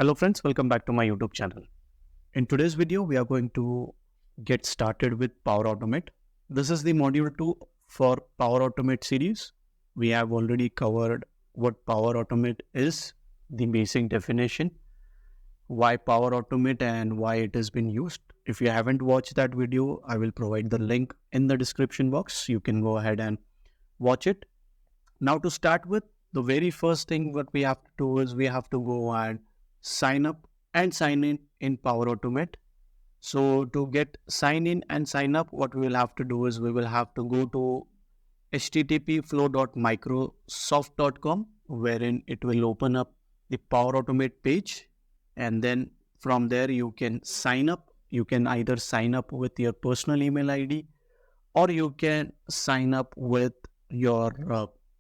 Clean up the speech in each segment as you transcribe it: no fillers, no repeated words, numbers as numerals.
Hello friends, welcome back to my YouTube channel. In today's video, we are going to get started with Power Automate. This is the module 2 for Power Automate series. We have already covered what Power Automate is, the basic definition, why Power Automate and why it has been used. If you haven't watched that video, I will provide the link in the description box. You can go ahead and watch it. Now to start with, the very first thing what we have to do is we have to go and sign up and sign in Power Automate. So to get sign in and sign up, what we will have to do is we will have to go to http://flow.microsoft.com, wherein it will open up the Power Automate page, and then from there you can sign up. You can either sign up with your personal email ID or you can sign up with your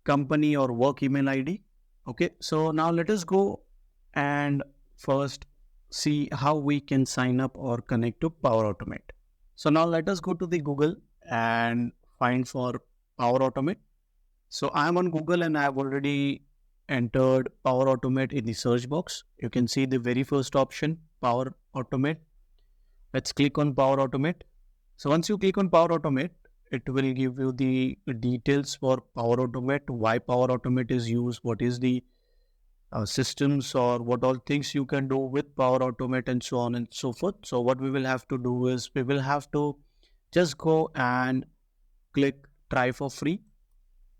company or work email ID. Okay, so now let us go and first see how we can sign up or connect to Power Automate. So now let us go to the Google and find for Power Automate. So I'm on Google and I've already entered Power Automate in the search box. You can see the very first option, Power Automate. Let's click on Power Automate. So once you click on Power Automate, it will give you the details for Power Automate, why Power Automate is used, what is the systems or what all things you can do with Power Automate and so on and so forth. So what we will have to do is we will have to just go and click try for free.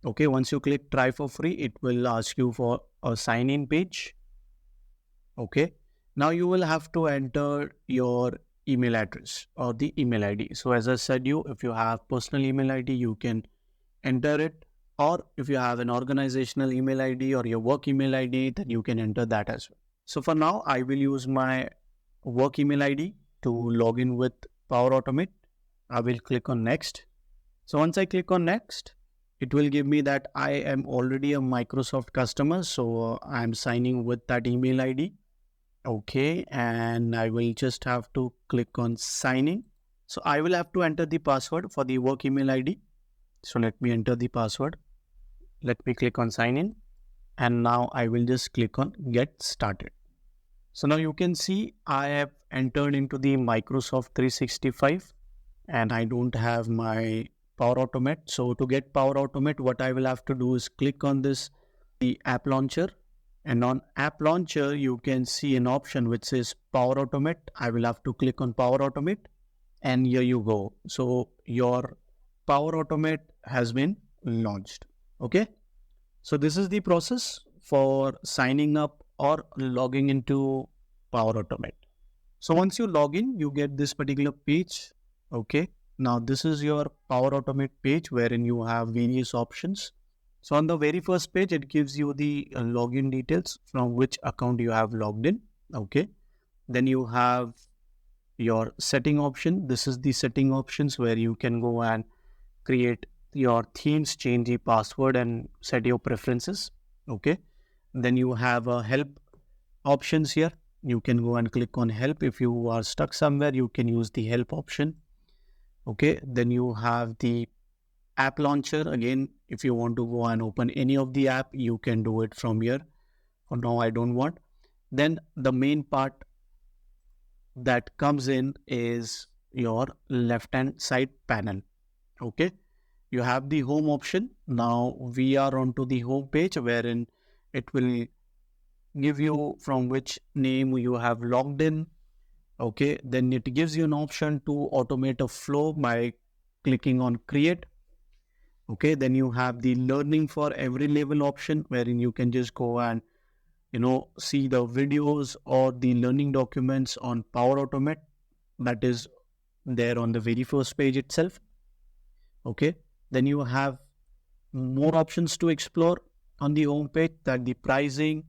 Okay, once you click try for free, it will ask you for a sign in page. Okay, now you will have to enter your email address or the email ID. So as I said if you have personal email ID, you can enter it, or if you have an organizational email ID or your work email ID, then you can enter that as well. So for now, I will use my work email ID to log in with Power Automate. I will click on next. So once I click on next, it will give me that I am already a Microsoft customer. So I'm signing with that email ID. Okay, and I will just have to click on sign in. So I will have to enter the password for the work email ID. So let me enter the password. Let me click on sign in, and now I will just click on get started. So now you can see I have entered into the Microsoft 365 and I don't have my Power Automate. So to get Power Automate, what I will have to do is click on the app launcher. And on app launcher, you can see an option which says Power Automate. I will have to click on Power Automate, and here you go. So your Power Automate has been launched. Okay. So this is the process for signing up or logging into Power Automate. So once you log in, you get this particular page. Okay. Now this is your Power Automate page wherein you have various options. So on the very first page, it gives you the login details from which account you have logged in. Okay. Then you have your setting option. This is the setting options where you can go and create your themes, change the password and set your preferences. Okay. Then you have help options here. You can go and click on help. If you are stuck somewhere, you can use the help option. Okay. Then you have the app launcher. Again, if you want to go and open any of the app, you can do it from here. For now, I don't want. Then the main part that comes in is your left hand side panel. Okay, you have the home option. Now we are onto the home page wherein it will give you from which name you have logged in. Okay, then it gives you an option to automate a flow by clicking on create. Okay, then you have the learning for every level option wherein you can just go and see the videos or the learning documents on Power Automate. That is there on the very first page itself. Okay, then you have more options to explore on the home page, that the pricing,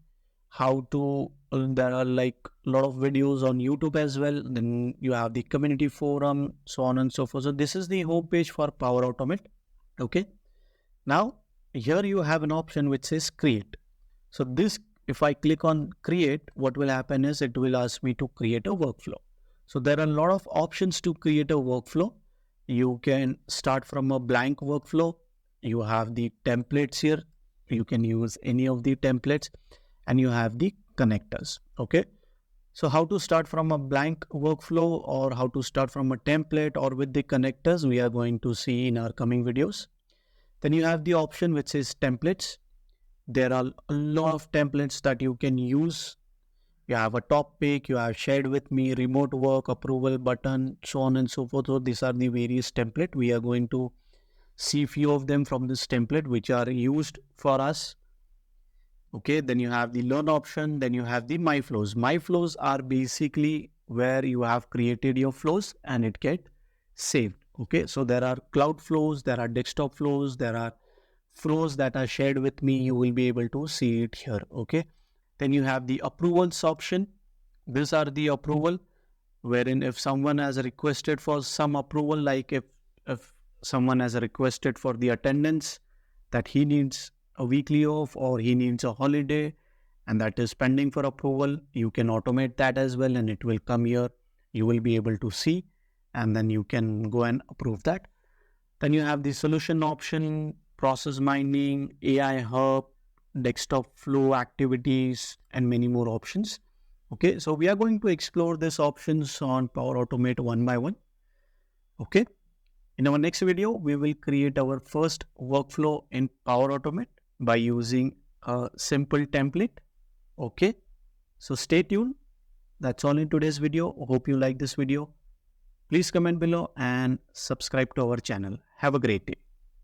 how to, there are like a lot of videos on YouTube as well. Then you have the community forum, so on and so forth. So this is the home page for Power Automate. Okay, now here you have an option which says create. So this, if I click on create, what will happen is it will ask me to create a workflow. So there are a lot of options to create a workflow. You can start from a blank workflow. You have the templates here. You can use any of the templates, and you have the connectors. Okay. So how to start from a blank workflow or how to start from a template or with the connectors, we are going to see in our coming videos. Then you have the option which is templates. There are a lot of templates that you can use. You have a top pick, you have shared with me, remote work, approval button, so on and so forth. So these are the various template. We are going to see few of them from this template which are used for us. Okay, then you have the learn option, then you have the my flows. My flows are basically where you have created your flows and it get saved. Okay, so there are cloud flows, there are desktop flows, there are flows that are shared with me. You will be able to see it here. Okay, then you have the approvals option. These are the approval wherein if someone has requested for some approval, like if someone has requested for the attendance that he needs a weekly off or he needs a holiday and that is pending for approval, you can automate that as well and it will come here. You will be able to see and then you can go and approve that. Then you have the solution option, process mining, AI hub, desktop flow activities, and many more options. Okay, so we are going to explore these options on Power Automate one by one. Okay, in our next video, we will create our first workflow in Power Automate by using a simple template. Okay, so stay tuned. That's all in today's video. Hope you like this video. Please comment below and subscribe to our channel. Have a great day.